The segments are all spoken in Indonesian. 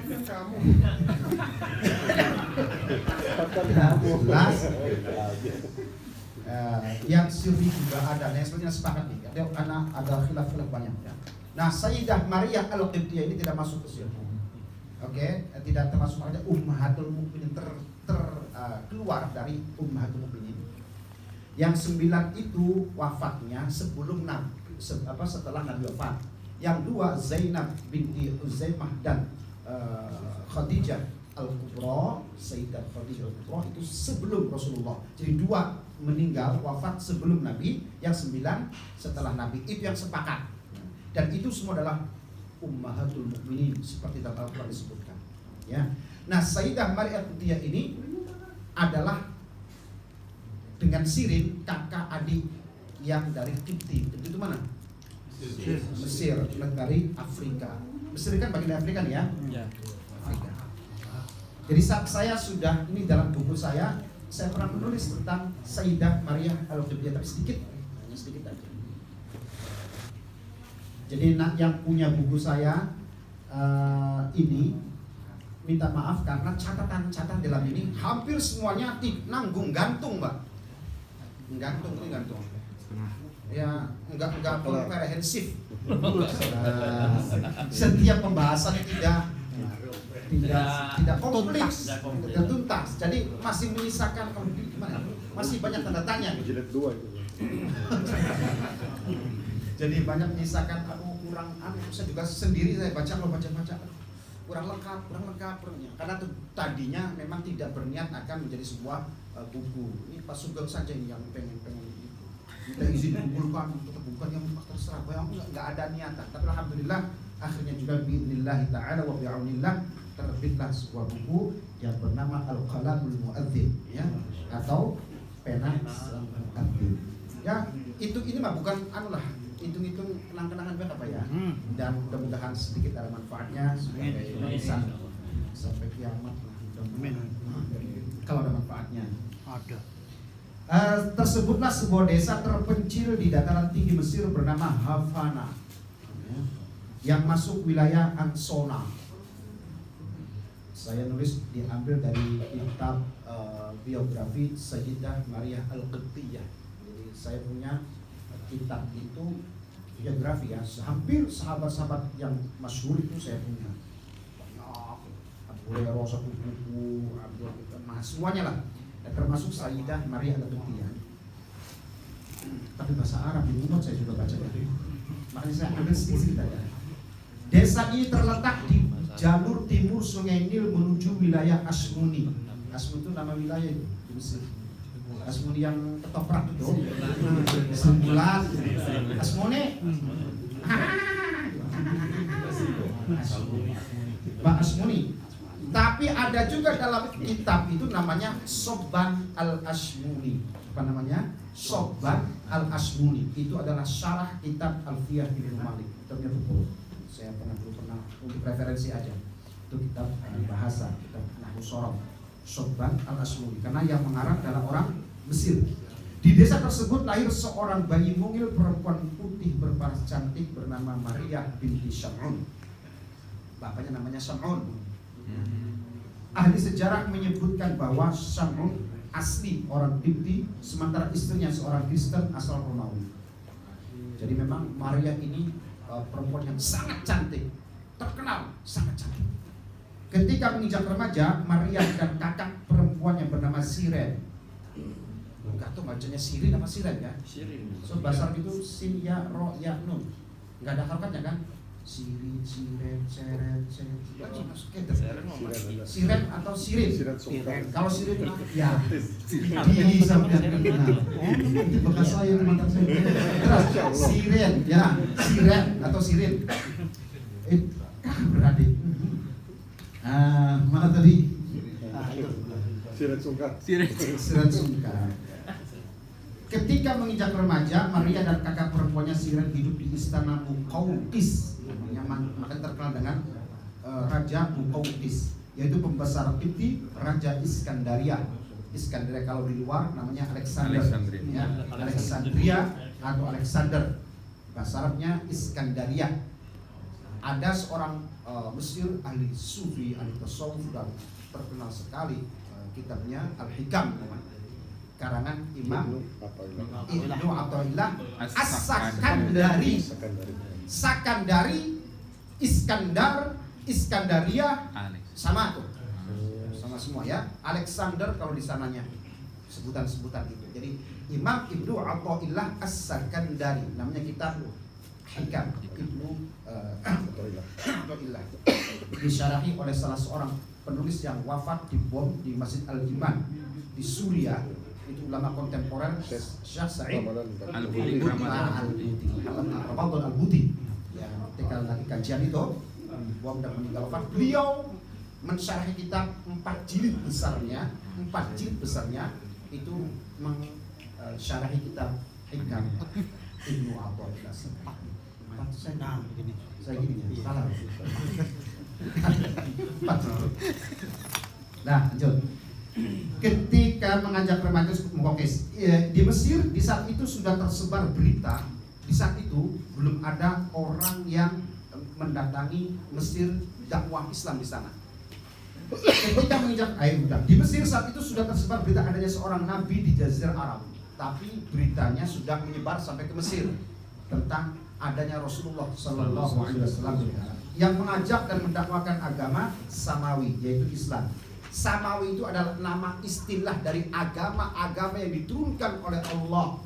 kamu. Jelas. Yang sirri juga ada, yang sebenarnya sepakat nih. Ada khilaf-khilaf banyak ya. Nah, Sayyidah Maria Al-Qibtiyah ini tidak masuk ke sini. Oke, tidak termasuk ada Ummahatul Mukminin keluar dari Ummahatul Mukminin. Yang 9 itu wafatnya sebelum setelah Nabi wafat. Yang 2 Zainab binti Uzaimah dan Khadijah Al-Kubra, Sayyidah Khadijah Al-Kubra itu sebelum Rasulullah. Jadi 2 meninggal wafat sebelum Nabi, yang 9 setelah Nabi. Itu yang sepakat. Dan itu semua adalah Ummahatul Mukminin seperti dalam Al-Qur'an disebutkan. Ya. Nah, Sayyidah Maria Al-Qibtiyah ini adalah dengan Sirin kakak adik yang dari Qibti. Qibti itu mana? Mesir, dari Afrika. Mesir kan bagian Afrika nih ya? Afrika. Jadi saya sudah, ini dalam buku saya pernah menulis tentang Sayyidah Maria Al-Qibtiyah, tapi sedikit aja. Jadi yang punya buku saya ini minta maaf karena catatan dalam ini hampir semuanya gantung, Mbak. Gantung. Ya, enggak komprehensif. Setiap pembahasan tidak kompleks, tidak tuntas. Jadi masih menyisakan gimana? Masih banyak tanda tanya. Jilid 2 itu. Jadi banyak menyisakan kurang saya juga sendiri saya baca kurang lengkap karena tadinya memang tidak berniat akan menjadi sebuah buku. Ini Pak Sugeng saja yang pengen itu. Kita izin dikumpulkan untuk bukan yang terserah, enggak ada niatan. Tapi alhamdulillah akhirnya juga biidznillah taala wa bi'aunillah terbitlah sebuah buku yang bernama Al-Qalamul Mu'adzim ya, atau pena mu'adzim. Ya, ini mah bukan hitung-hitung kenang-kenangan banget apa ya. Dan mudah-mudahan sedikit ada manfaatnya sebagai tulisan sampai kiamat lah. Kalau ada manfaatnya. Ada. Tersebutlah sebuah desa terpencil di dataran tinggi Mesir bernama Havana yang masuk wilayah Ansona. Saya nulis diambil dari kitab biografi Sayyidah Maria Al-Qibtiyah. Jadi saya punya kitab itu biografi ya, hampir sahabat-sahabat yang masyhur itu saya punya banyak. Abu Hurairah satu buku, semuanya lah, dan termasuk Sayyidah Maria Al-Qibtiyah. Tapi bahasa Arab di rumah saya juga baca ya. Makanya saya ambil sedikit aja. Desa ini terletak di jalur timur Sungai Nil menuju wilayah Asmuni. Asmuni itu nama wilayah itu di Mesir. Asmuni yang ketoprak itu, sembulan, Asmuni, Pak Asmuni. Tapi ada juga dalam kitab itu namanya Sobban Al-Asmuni. Apa namanya? Sobban Al-Asmuni. Itu adalah syarah kitab Alfiyah Ibnu Malik. Ternyata betul. Saya pernah untuk referensi aja. Itu kitab bahasa, kitab Nahwu Shorof. Sobban Al-Asmuni. Karena yang mengarang adalah orang Mesir. Di desa tersebut lahir seorang bayi mungil perempuan putih berparas cantik bernama Maria binti Syam'un. Bapaknya namanya Syam'un. Ahli sejarah menyebutkan bahwa Syam'un asli orang Qibti, sementara istrinya seorang Kristen asal Romawi. Jadi memang Maria ini perempuan yang sangat cantik, terkenal sangat cantik. Ketika menginjak remaja, Maria dan kakak perempuan yang bernama Siren. Enggak tahu bacanya Sirin apa Siren ya? Sirin. So bahasa Arab itu sin ya ro ya nun. Enggak ada harokatnya kan? Sirin, Siren, Seren, Seren. Siren atau Sirin? Kalau Sirin ya di sampai itu bekas saya mantan saya. Terus Siren ya, Siren atau Sirin. Beradik. Mana tadi? Siren Sungkar. Siren Sungkar. Ketika menginjak remaja, Maria dan kakak perempuannya Siren hidup di istana Muqawqis, yang makin terkenal dengan Raja Muqawqis, yaitu pembesar Qibti, Raja Iskandaria. Iskandaria kalau di luar namanya Alexandria atau Alexander. Bahasa Arabnya Iskandaria. ada seorang Mesir ahli sufi, ahli tasawuf, dan terkenal sekali kitabnya Al-Hikam namanya, karangan Imam Ibnu Athaillah As-Sakandari. Iskandaria sama tuh, sama semua ya. Alexander kalau di sananya sebutan-sebutan itu. Jadi Imam Ibnu Athaillah As-Sakandari namanya kitab Hikam Ibnu Athaillah, disyarahi oleh salah seorang penulis yang wafat di bom di Masjid Al-Iman di Suriah. Itu ulama kontemporer Syekh Sa'id Al-Buti. Ya, ketika lagi kajian itu bom dan meninggal wafat, beliau mensyarahi kitab 4 jilid besarnya itu mensyarahi kitab Hikam Ibnu Athaillah. Saya gini ya, salah. Nah, lanjut. Ketika mengajak remaja untuk mengkokis di Mesir, di saat itu sudah tersebar berita. Di saat itu belum ada orang yang mendatangi Mesir dakwah Islam di sana. Ketika mengajak di Mesir saat itu sudah tersebar berita adanya seorang nabi di Jazirah Arab, tapi beritanya sudah menyebar sampai ke Mesir tentang adanya Rasulullah Sallallahu Alaihi Wasallam yang mengajak dan mendakwakan agama Samawi, yaitu Islam. Samawi itu adalah nama istilah dari agama-agama yang diturunkan oleh Allah.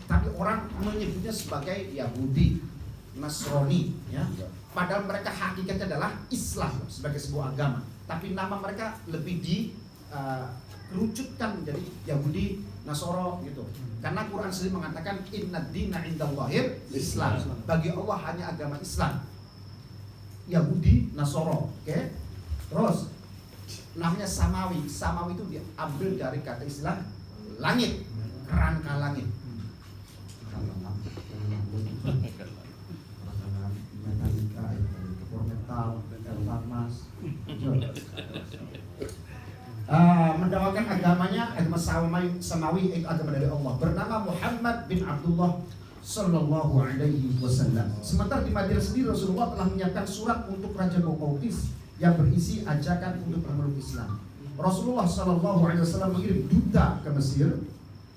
Tapi orang menyebutnya sebagai Yahudi, Nasrani, ya. Padahal mereka hakikatnya adalah Islam sebagai sebuah agama. Tapi nama mereka lebih dikerucutkan menjadi Yahudi, Nasoro gitu. Karena Quran sendiri mengatakan inna dina indallahil Islam. Bagi Allah hanya agama Islam. Yahudi, Nasoro, oke? Terus namanya Samawi. Samawi itu diambil dari kata istilah langit, kerangka langit. Mendakwakan agamanya, agama Samawi, itu agama dari Allah, bernama Muhammad bin Abdullah Sallallahu Alaihi Wasallam. Sementara di Madinah sendiri Rasulullah telah menyiapkan surat untuk Raja Muqawqis yang berisi ajakan untuk memeluk Islam. Rasulullah Sallallahu Alaihi Wasallam mengirim duta ke Mesir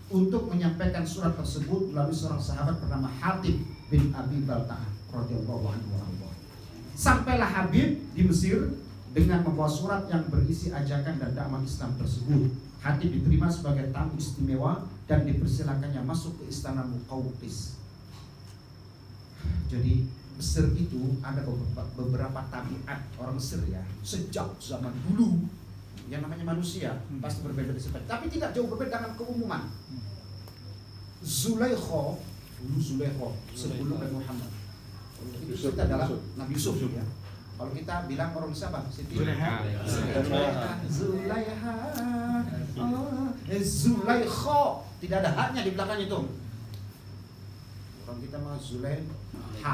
untuk menyampaikan surat tersebut melalui seorang sahabat bernama Hatib bin Abi Balta'ah radhiyallahu anhu. Sampailah Habib di Mesir dengan membawa surat yang berisi ajakan dan dakwah Islam tersebut. Hatib diterima sebagai tamu istimewa dan dipersilakannya masuk ke istana Muqawqis. Jadi Mesir itu ada beberapa tabiat orang Mesir ya, sejak zaman dulu. Yang namanya manusia pasti berbeda sifat, tapi tidak jauh berbeda dengan keumuman. Zulaikha, dulu Zulaikha sebelum Nabi Muhammad. Itu kita adalah Nabi Yusuf ya. Kalau kita bilang orang siapa? Siti Zulaikha, tidak ada haknya di belakang itu. Orang kita mah Zulaikha,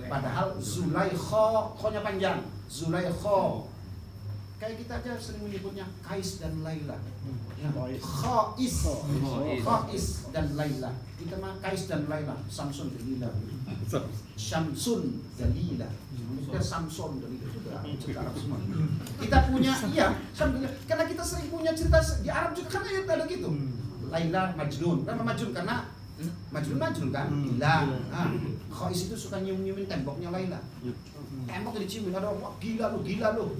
padahal Zulaikha, kho-nya panjang. Zulaikha. Kayak kita aja sering menyebutnya Kais dan Laila. Khais dan Laila. Kita mah Kais dan Laila, Samsun Dalila. Syamsun Dalila. Kita Samson Dalila juga cerita Arab semua. Kita punya karena kita sering punya cerita di Arab juga karena ada gitu. Laila Majnun. Kenapa Majnun? Karena Majnun kan? Gila. Khais itu suka nyium-nyiumin temboknya Laila. Tembok diciumin, ada orang gila lu.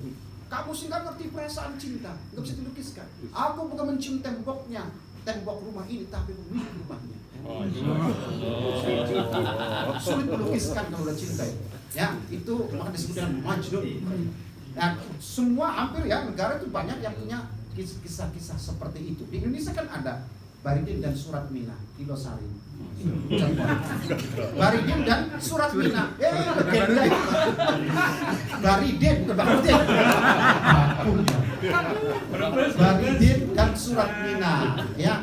Kamu sih nggak ngerti perasaan cinta, nggak bisa dilukiskan. Aku bukan mencium temboknya, tembok rumah ini, tapi pemilik rumahnya. Sulit melukiskan kalau udah cinta. Ya, itu maka disebut dengan Majnun. Nah, semua hampir ya negara itu banyak yang punya kisah-kisah seperti itu. Di Indonesia kan ada Baridin dan Surat Mina, Kilosari. Baridin dan Surat Mina. Legenda. Baridin bukan Baridin. Baridin dan Surat Mina. Ya,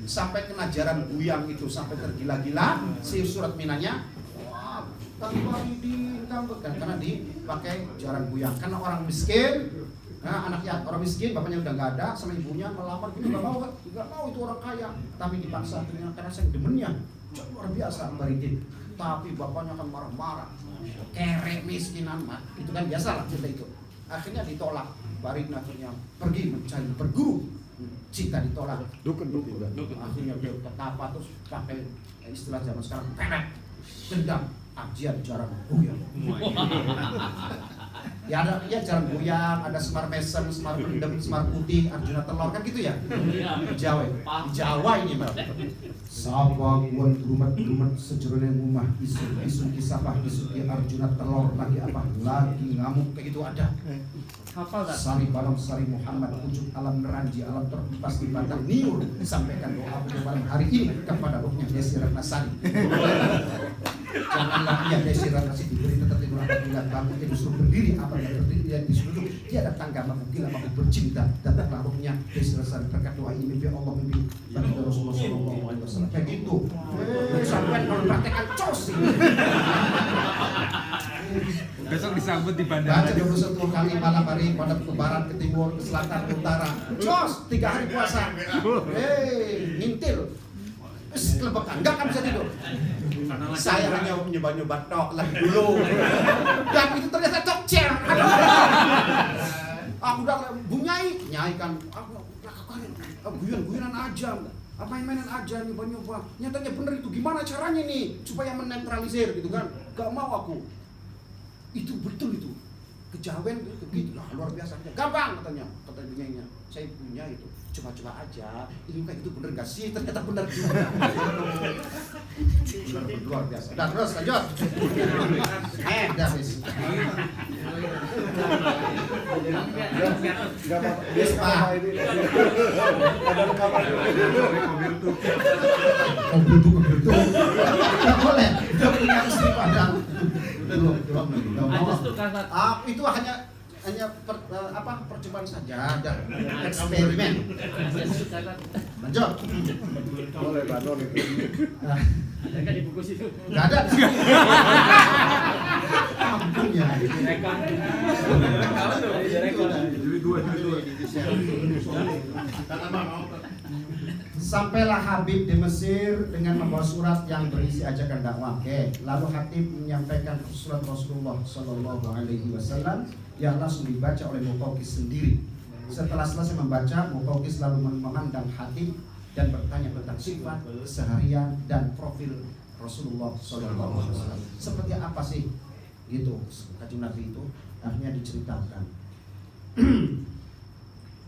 sampai kenajaran buyang itu sampai tergila-gila si Surat Minanya. Wah, Baridin karena dipakai jaran buyang. Karena orang miskin, anaknya orang miskin, bapaknya udah nggak ada, sama ibunya melamar, gitu nggak mau itu orang kaya, tapi dipaksa karena saya demennya luar biasa Baridin, tapi bapaknya akan marah-marah, Kerek miskinan mah, itu kan biasa lah cerita itu. Akhirnya ditolak. Barin akhirnya pergi mencari berguru. Cinta ditolak. Dukun bertiga. Akhirnya dia ketapa terus pakai istilah zaman sekarang peret, dendam, ajian jarang goyang. Ya ada ya jarang goyang, ada semar mesem, semar pendem, semar putih, Arjuna telur kan gitu ya. Di Jawa ini Mbak. Sapa kuan gurumat sejerone rumah isu kisapah isu Arjuna telur lagi apa? Lagi ngamuk kayak gitu ada. Hafal tak? Sari Balong Sari Muhammad wujud alam neranji alam terhempas di batang niur sampaikan doa pada malam hari ini kepada rohnya Desi Ratnasari. Janganlah ia Desi Ratnasari diberi tetap tidur apabila bangun dia disuruh berdiri apabila berdiri dia disuruh dia datang gak mampu gila mampu bercinta datanglah rohnya Desi Ratnasari berkat doa ini mimpi Allah mimpi baginda Rasulullah SAW kayak gitu. Sampai kalau praktekan cos besok disambut di bandara. Baca 21 kali malam hari pada ke barat, ke timur, ke selatan, ke utara. Jos, 3 hari puasa. Ngintil. Kelebekan, enggak kan bisa tidur. Saya hanya nyoba-nyoba tok lagi dulu. Dan itu ternyata tok cer. Aku udah bunyai, nyai kan. Aku guyon-guyonan aja. Apa yang mainan aja nyoba-nyoba. Nyatanya bener itu. Gimana caranya nih supaya menetralisir gitu kan? Gak mau aku. Itu betul itu kejawen begitu lah luar biasa gampang katanya bunyainya saya punya itu coba-coba aja ini kayak gitu bener gak sih ternyata bener juga bener luar biasa dan terus lanjut dah wis Gak apa-apa ini. Ada rekaman nggak boleh udah punya istri padang belum itu hanya percobaan saja dan eksperimen. Lanjut. boleh Banon itu. Ada kan di buku situ? Nggak ada. Ampun ya. Sampailah Habib di Mesir dengan membawa surat yang berisi ajakan dakwah. Lalu Habib menyampaikan surat Rasulullah Shallallahu Alaihi Wasallam yang langsung dibaca oleh Muqawqis sendiri. Setelah selesai membaca, Muqawqis lalu memandang Habib dan bertanya tentang sifat, keseharian dan profil Rasulullah Shallallahu Alaihi Wasallam. Seperti apa sih? Gitu, kajian Nabi itu akhirnya diceritakan.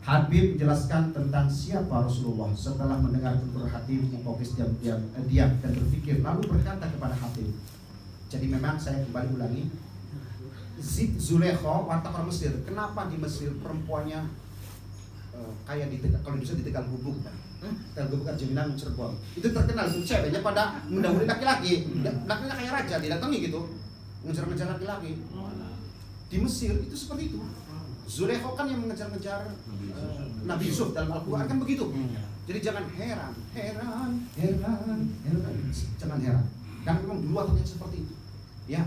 Habib menjelaskan tentang siapa Rasulullah. Setelah mendengar tutur Habib, Muqawqis diam dan berpikir lalu berkata kepada Habib. Jadi memang saya kembali ulangi, Zulekho watak orang Mesir. Kenapa di Mesir perempuannya kayak di Tegal, kalau bisa di Tegal Gubuk kan? Tegal Gubuk Arjuna Cirebon. Itu terkenal itu ceweknya pada mendahului laki-laki. Laki-laki kayak raja didatangi gitu, ngejar-ngejar laki-laki. Di Mesir itu seperti itu. Zulekho kan yang mengejar-ngejar Nabi Yusuf dalam Al-Quran kan begitu. Jadi jangan heran. Jangan heran. Karena memang dulu waktunya seperti itu. Ya.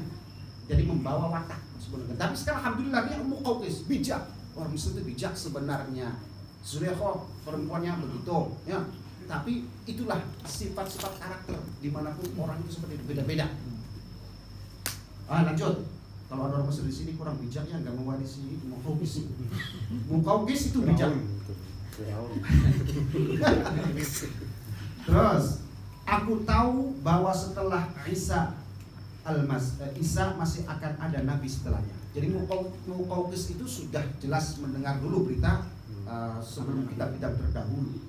Jadi membawa watak sebenarnya. Tapi sekarang alhamdulillah dia Muqawqis bijak. Orang Muslim itu bijak sebenarnya. Zulekho perempuannya begitu, ya. Tapi itulah sifat-sifat karakter dimanapun orang itu seperti itu beda-beda. Lanjut. Kalau ada orang Mesir di sini kurang bijaknya nggak mewarisi Muqawqis. Muqawqis itu bijak. Terus aku tahu bahwa setelah Isa masih akan ada nabi setelahnya. Jadi Muqawqis itu sudah jelas mendengar dulu berita sebelum kitab-kitab terdahulu.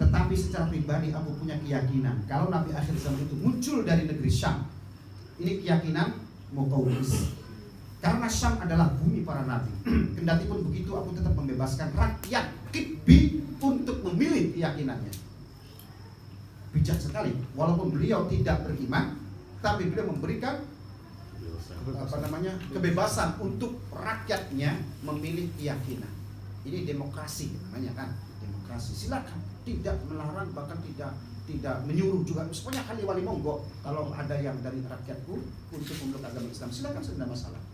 Tetapi secara pribadi aku punya keyakinan kalau nabi akhir zaman itu muncul dari negeri Syam. Ini keyakinan Muqawqis. Karena Syam adalah bumi para nabi. Kendati pun begitu aku tetap membebaskan rakyat Qibti untuk memilih keyakinannya. Bijak sekali. Walaupun beliau tidak beriman, tapi beliau memberikan kebebasan untuk rakyatnya memilih keyakinan. Ini demokrasi namanya kan, demokrasi. Silakan, tidak melarang bahkan tidak menyuruh juga. Semuanya kali wali monggo kalau ada yang dari rakyatku untuk memeluk agama Islam silakan, tidak masalah.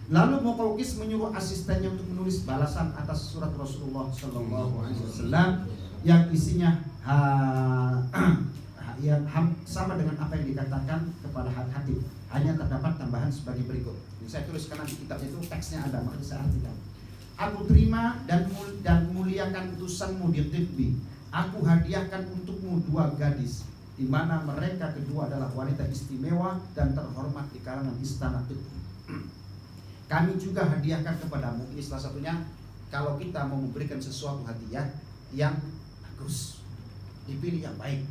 Lalu Muqawqis menyuruh asistennya untuk menulis balasan atas surat Rasulullah Shallallahu Alaihi Wasallam yang isinya sama dengan apa yang dikatakan kepada Habib. Hanya terdapat tambahan sebagai berikut. Ini saya tuliskan di kitabnya itu, teksnya ada, makanya saya artikan. Aku terima dan muliakan utusanmu di Tibbi. Aku hadiahkan untukmu 2 gadis, di mana mereka kedua adalah wanita istimewa dan terhormat di kalangan istana Tibbi. Kami juga hadiahkan kepadamu, ini salah satunya, kalau kita mau memberikan sesuatu hadiah yang bagus, dipilih yang baik.